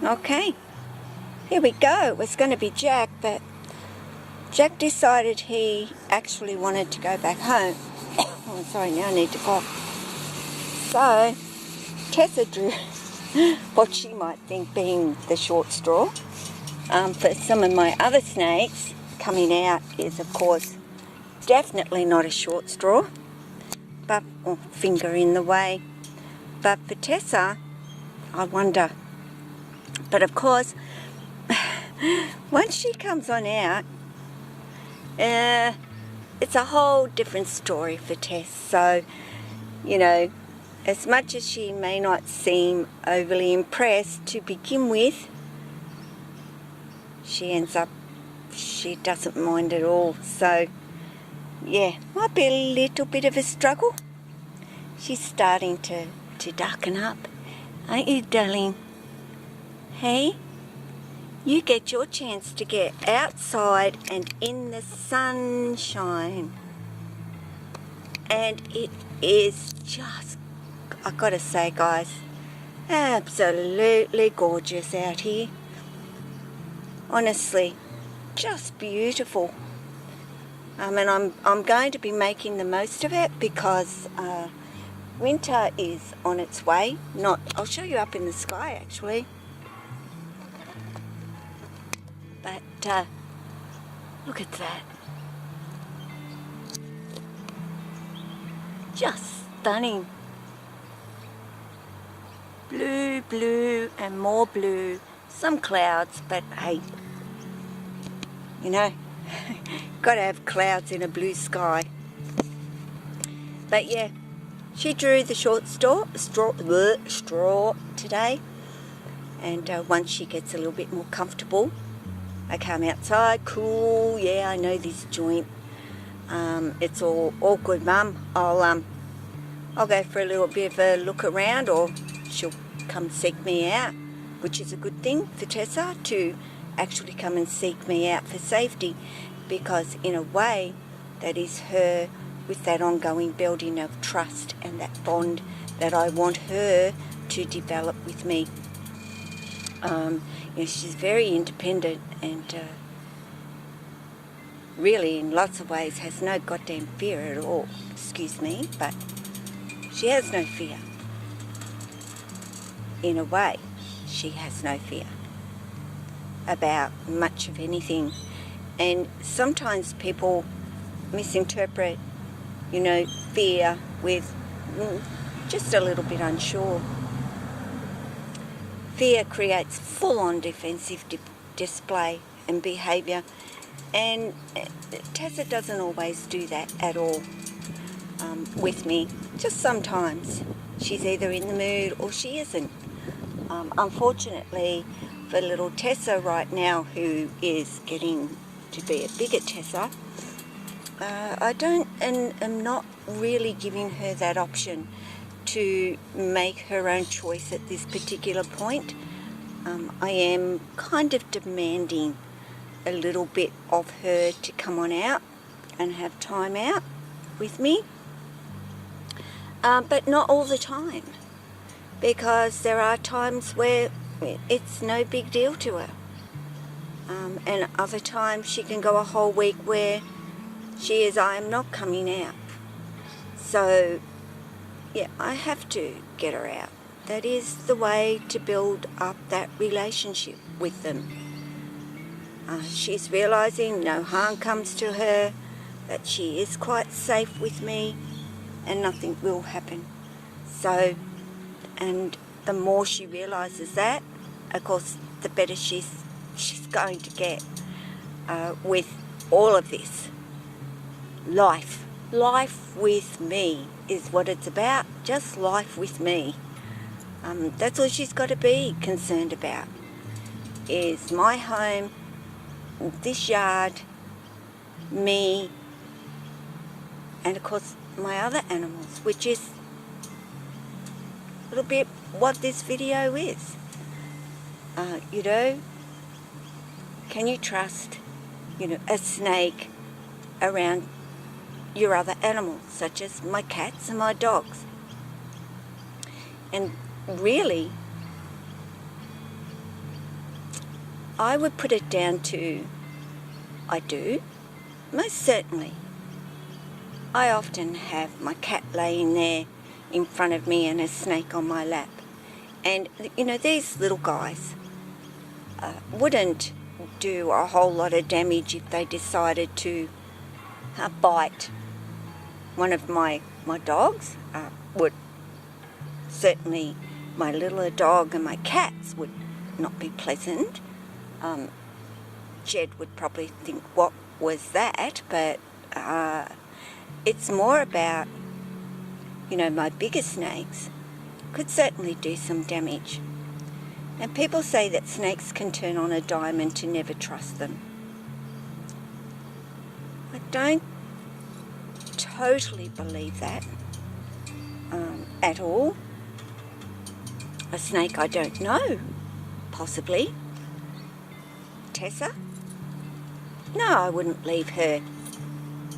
Okay, here we go. It was going to be Jack, but Jack decided he actually wanted to go back home. Oh, sorry, now I need to cough. So, Tessa drew what she might think being the short straw. For some of my other snakes, coming out is, of course, definitely not a short straw, but finger in the way. But for Tessa, I wonder. But of course, once she comes on out, it's a whole different story for Tess. So, as much as she may not seem overly impressed to begin with, she doesn't mind at all. So, yeah, might be a little bit of a struggle. She's starting to darken up. Aren't you, darling? Hey? You get your chance to get outside and in the sunshine. And it is just, I gotta say, guys, absolutely gorgeous out here. Honestly, just beautiful. And I'm going to be making the most of it because winter is on its way. I'll show you up in the sky actually. But look at that. Just stunning. Blue, blue, and more blue. Some clouds, but hey, gotta have clouds in a blue sky. But yeah, she drew the short straw today. And once she gets a little bit more comfortable, I come outside, cool, yeah, I know this joint. It's all good, Mum. I'll go for a little bit of a look around, or she'll come seek me out, which is a good thing for Tessa to actually come and seek me out for safety, because in a way that is her with that ongoing building of trust and that bond that I want her to develop with me. She's very independent and really in lots of ways has no goddamn fear at all. Excuse me, but she has no fear. In a way, she has no fear about much of anything. And sometimes people misinterpret, fear with just a little bit unsure. Fear creates full-on defensive display and behaviour, and Tessa doesn't always do that at all with me. Just sometimes. She's either in the mood or she isn't. Unfortunately for little Tessa right now, who is getting to be a bigger Tessa, I don't and am not really giving her that option to make her own choice at this particular point. I am kind of demanding a little bit of her to come on out and have time out with me, but not all the time, because there are times where it's no big deal to her, and other times she can go a whole week where I am not coming out. So yeah, I have to get her out. That is the way to build up that relationship with them. She's realising no harm comes to her, that she is quite safe with me, and nothing will happen. So, and the more she realises that, of course, the better she's going to get with all of this. Life with me is what it's about. Just life with me. That's all she's got to be concerned about, is my home, this yard, me, and of course my other animals, which is a little bit what this video is. Can you trust, a snake around your other animals, such as my cats and my dogs? And really, I would put it down to, I do, most certainly. I often have my cat laying there in front of me and a snake on my lap. And, you know, these little guys wouldn't do a whole lot of damage if they decided to bite one of my dogs. Would certainly, my littler dog and my cats would not be pleasant. Jed would probably think, what was that? But it's more about, you know, my bigger snakes could certainly do some damage. And people say that snakes can turn on a dime and to never trust them. I don't totally believe that at all. A snake I don't know, possibly. Tessa? No, I wouldn't leave her,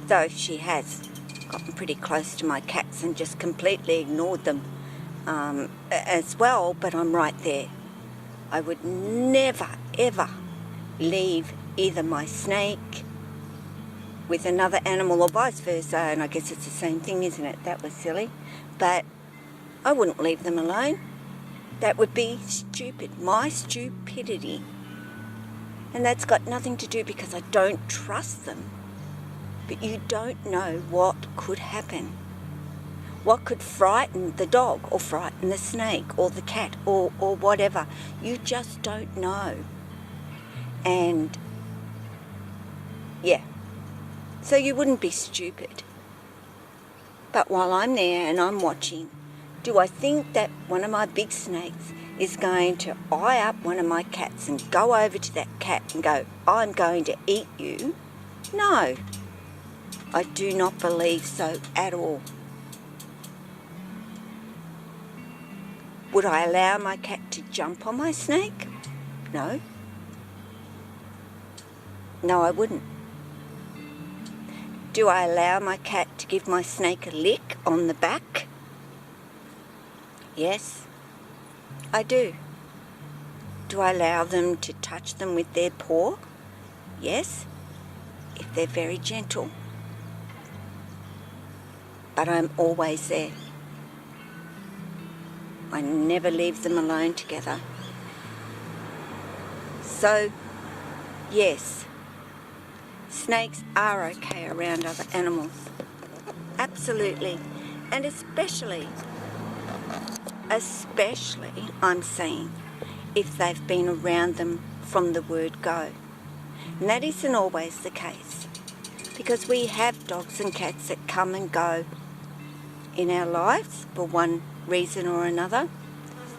though she has gotten pretty close to my cats and just completely ignored them as well, but I'm right there. I would never, ever leave either my snake with another animal or vice versa, and I guess it's the same thing, isn't it? That was silly. But I wouldn't leave them alone. That would be stupid, my stupidity. And that's got nothing to do because I don't trust them. But you don't know what could happen. What could frighten the dog or frighten the snake or the cat or whatever. You just don't know. And yeah, so you wouldn't be stupid. But while I'm there and I'm watching, do I think that one of my big snakes is going to eye up one of my cats and go over to that cat and go, I'm going to eat you? No, I do not believe so at all. Would I allow my cat to jump on my snake? No. No, I wouldn't. Do I allow my cat to give my snake a lick on the back? Yes, I do. Do I allow them to touch them with their paw? Yes, if they're very gentle. But I'm always there. I never leave them alone together. So, yes, snakes are okay around other animals. Absolutely. And especially, I'm saying, if they've been around them from the word go. And that isn't always the case, because we have dogs and cats that come and go in our lives for one reason or another.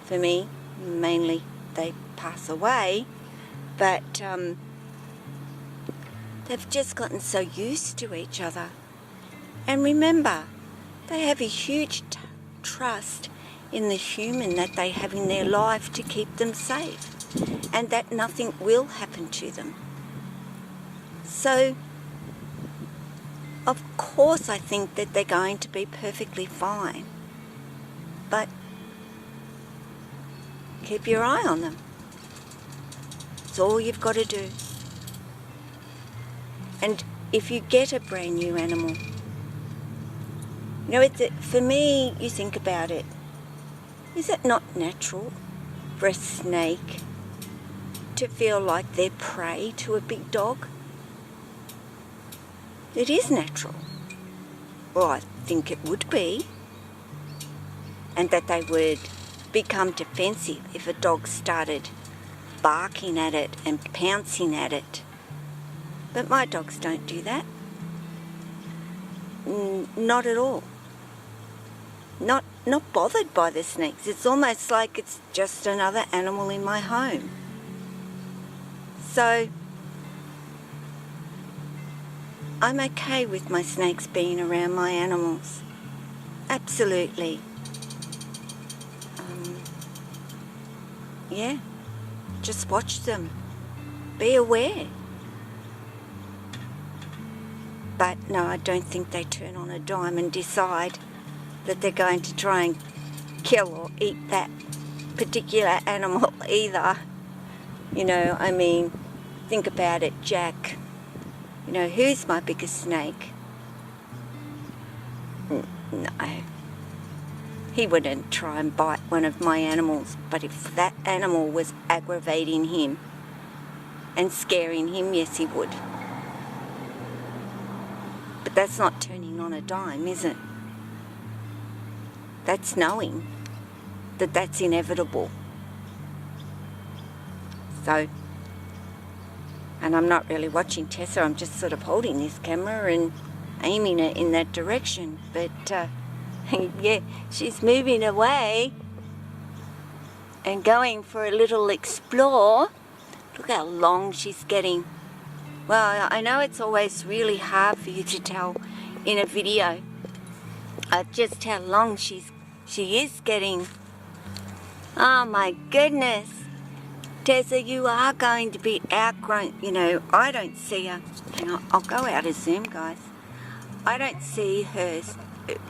For me, mainly they pass away, but they've just gotten so used to each other. And remember, they have a huge trust in the human that they have in their life to keep them safe, and that nothing will happen to them. So, of course I think that they're going to be perfectly fine, but keep your eye on them. It's all you've got to do. And if you get a brand new animal, you know, for me, you think about it, is it not natural for a snake to feel like they're prey to a big dog? It is natural. Well, I think it would be. And that they would become defensive if a dog started barking at it and pouncing at it. But my dogs don't do that. Not at all. Not bothered by the snakes. It's almost like it's just another animal in my home. So I'm okay with my snakes being around my animals. Absolutely. Yeah, just watch them. Be aware. But no, I don't think they turn on a dime and decide that they're going to try and kill or eat that particular animal either. You know, I mean, think about it, Jack. You know, who's my biggest snake? No. He wouldn't try and bite one of my animals, but if that animal was aggravating him and scaring him, yes, he would. But that's not turning on a dime, is it? That's knowing that that's inevitable. So, and I'm not really watching Tessa, I'm just sort of holding this camera and aiming it in that direction, but yeah, she's moving away and going for a little explore. Look how long she's getting. Well, I know it's always really hard for you to tell in a video just how long she is getting. Oh my goodness. Tessa, you are going to be outgrown. You know, I don't see her. Hang on, I'll go out of Zoom, guys. I don't see her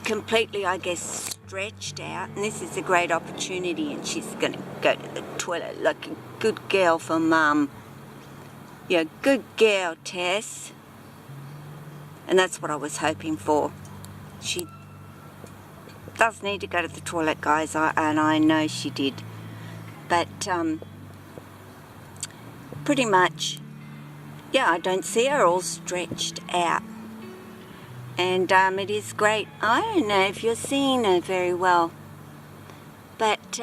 completely, I guess, stretched out, and this is a great opportunity, and she's going to go to the toilet like a good girl for Mum. Yeah, good girl, Tess. And that's what I was hoping for. She does need to go to the toilet, guys, and I know she did. But pretty much, yeah, I don't see her all stretched out. And it is great. I don't know if you're seeing her very well, but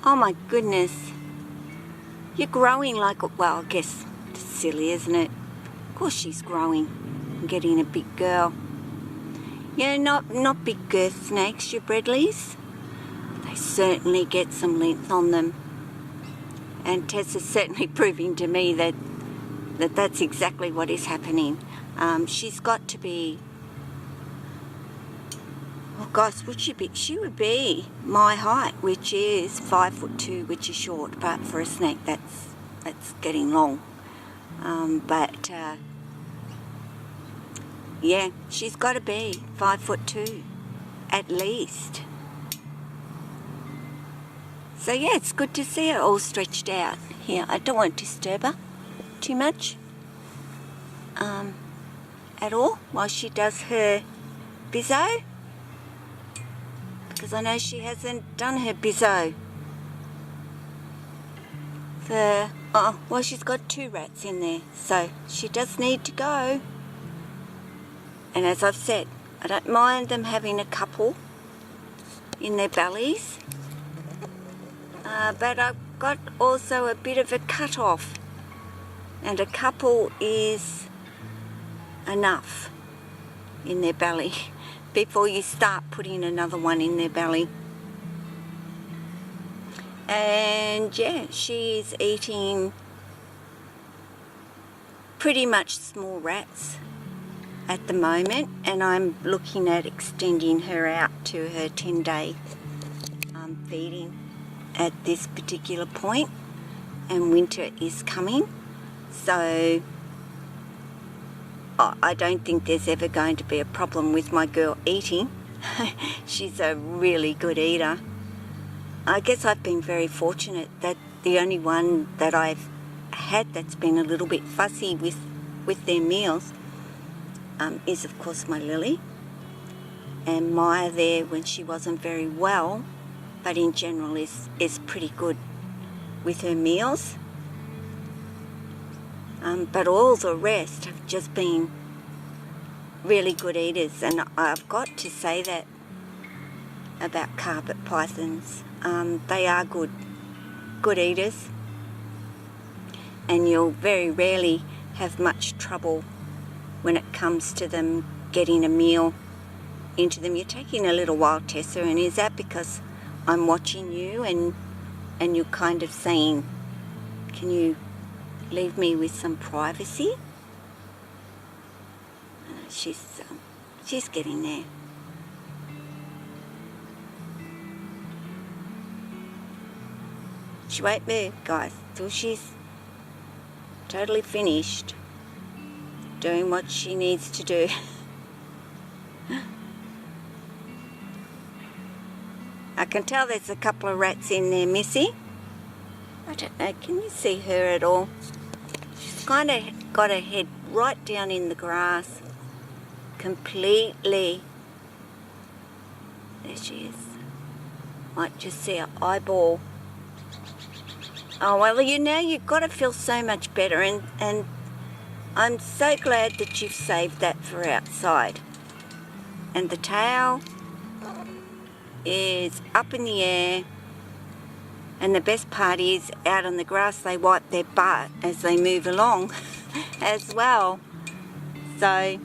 oh my goodness, you're growing like, well, I guess it's silly, isn't it? Of course she's growing and getting a big girl. Yeah, not big girth snakes, your Bredleys. They certainly get some length on them. And Tessa's certainly proving to me that that's exactly what is happening. She's got to be, oh gosh, she would be my height, which is 5'2", which is short, but for a snake that's getting long. But yeah, she's got to be 5'2", at least. So yeah, it's good to see her all stretched out. Here, I don't want to disturb her too much at all while she does her bizo, because I know she hasn't done her bizo for, well, she's got 2 rats in there, so she does need to go. And as I've said, I don't mind them having a couple in their bellies, but I've got also a bit of a cut-off, and a couple is enough in their belly before you start putting another one in their belly. And yeah, she's eating pretty much small rats at the moment, and I'm looking at extending her out to her 10-day feeding at this particular point, and winter is coming, so I don't think there's ever going to be a problem with my girl eating. She's a really good eater. I guess I've been very fortunate that the only one that I've had that's been a little bit fussy with their meals is of course my Lily, and Maya there when she wasn't very well, but in general is pretty good with her meals. But all the rest have just been really good eaters, and I've got to say that about carpet pythons. They are good eaters, and you'll very rarely have much trouble when it comes to them getting a meal into them. You're taking a little while, Tessa, and is that because I'm watching you and you're kind of saying, can you leave me with some privacy? She's getting there. She won't move, guys, till she's totally finished doing what she needs to do. I can tell there's a couple of rats in there, Missy. I don't know, can you see her at all? She's kind of got her head right down in the grass. Completely. There she is. Might just see her eyeball. Oh, well, you've got to feel so much better, and I'm so glad that you've saved that for outside. And the tail is up in the air, and the best part is out on the grass they wipe their butt as they move along as well. So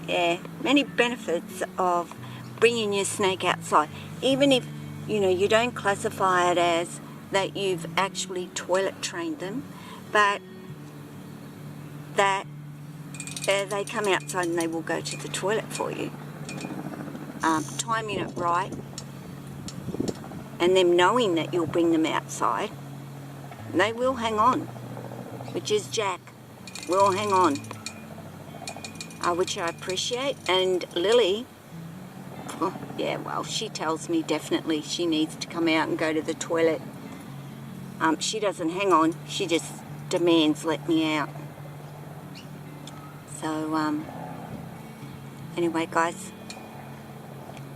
yeah, many benefits of bringing your snake outside, even if you don't classify it as that you've actually toilet trained them, but that they come outside and they will go to the toilet for you. Timing it right, and them knowing that you'll bring them outside, they will hang on, which is Jack, will hang on, which I appreciate. And Lily, oh, yeah, well, she tells me definitely she needs to come out and go to the toilet. She doesn't hang on, she just demands let me out. So, anyway, guys,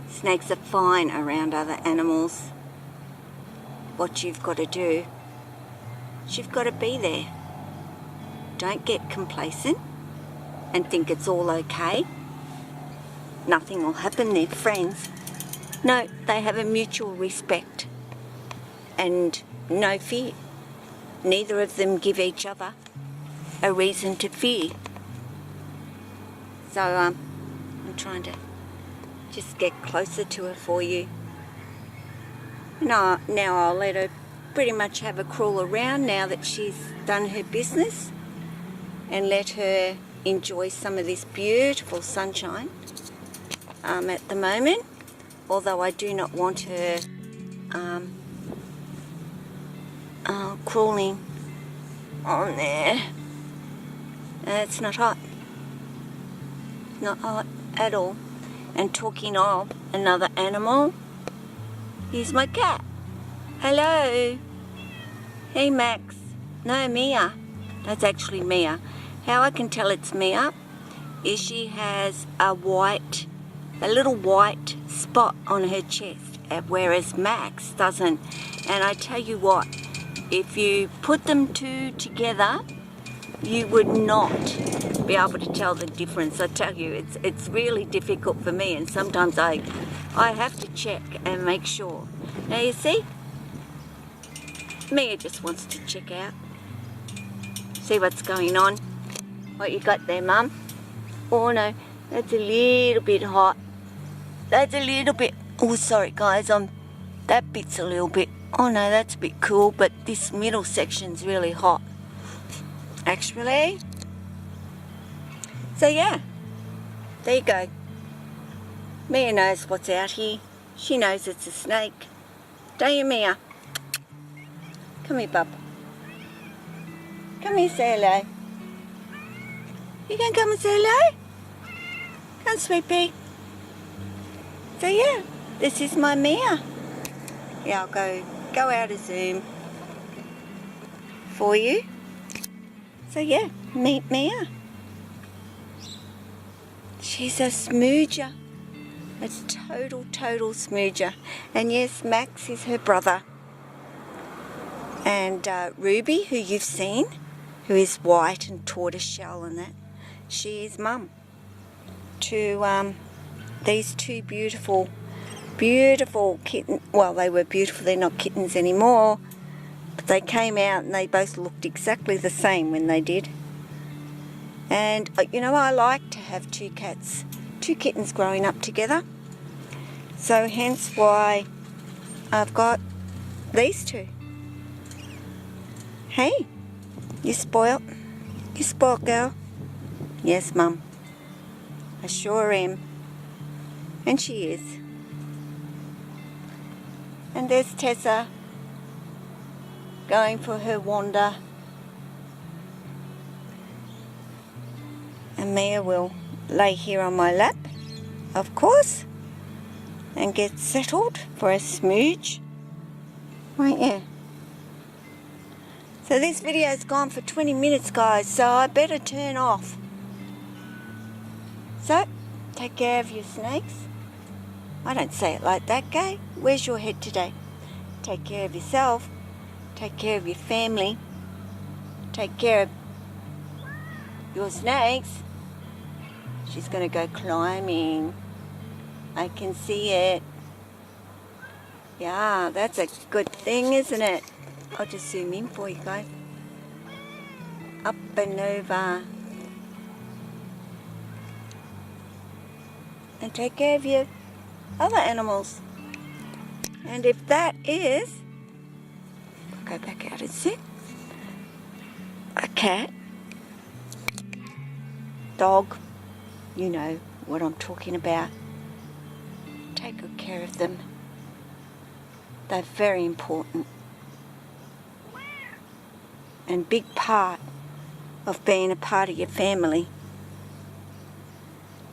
snakes are fine around other animals. What you've got to do is you've got to be there. Don't get complacent and think it's all okay. Nothing will happen, they're friends. No, they have a mutual respect and no fear. Neither of them give each other a reason to fear. So I'm trying to just get closer to her for you. Now I'll let her pretty much have a crawl around now that she's done her business, and let her enjoy some of this beautiful sunshine at the moment, although I do not want her crawling on there. It's not hot. Not hot at all. And talking of another animal, here's my cat. Hello. Hey, Max. No, Mia. That's actually Mia. How I can tell it's Mia is she has a little white spot on her chest, whereas Max doesn't. And I tell you what, if you put them two together, you would not be able to tell the difference. I tell you, it's really difficult for me, and sometimes I have to check and make sure. Now you see, Mia just wants to check out, see what's going on. What you got there, Mum? Oh no, that's a little bit hot. That's a little bit, oh sorry guys, that bit's a little bit, oh no, that's a bit cool, but this middle section's really hot, actually. So yeah, there you go. Mia knows what's out here. She knows it's a snake. Don't you, Mia? Come here, bub. Come here, say hello. You can come and say hello? Come, sweet pea. So yeah, this is my Mia. Yeah, I'll go out of Zoom for you. So yeah, meet Mia. She's a smooger. A total smooger. And yes, Max is her brother. And Ruby, who you've seen, who is white and tortoiseshell and that, she is Mum to these two beautiful kittens. Well, they were beautiful, they're not kittens anymore, but they came out and they both looked exactly the same when they did. And I like to have two kittens growing up together, so hence why I've got these two. Hey, you spoilt girl. Yes, Mum, I sure am. And she is. And there's Tessa going for her wander. And Mia will lay here on my lap, of course, and get settled for a smooch. Won't you? So this video's gone for 20 minutes, guys, so I better turn off. So, take care of your snakes. I don't say it like that, Gay. Where's your head today? Take care of yourself. Take care of your family. Take care of your snakes. She's going to go climbing. I can see it. Yeah, that's a good thing, isn't it? I'll just zoom in for you guys. Up and over. And take care of your other animals. And if that is, I'll go back out and sit. A cat, dog, you know what I'm talking about. Take good care of them. They're very important. And big part of being a part of your family.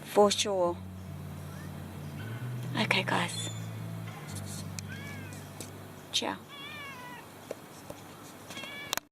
For sure. Okay, guys. Ciao.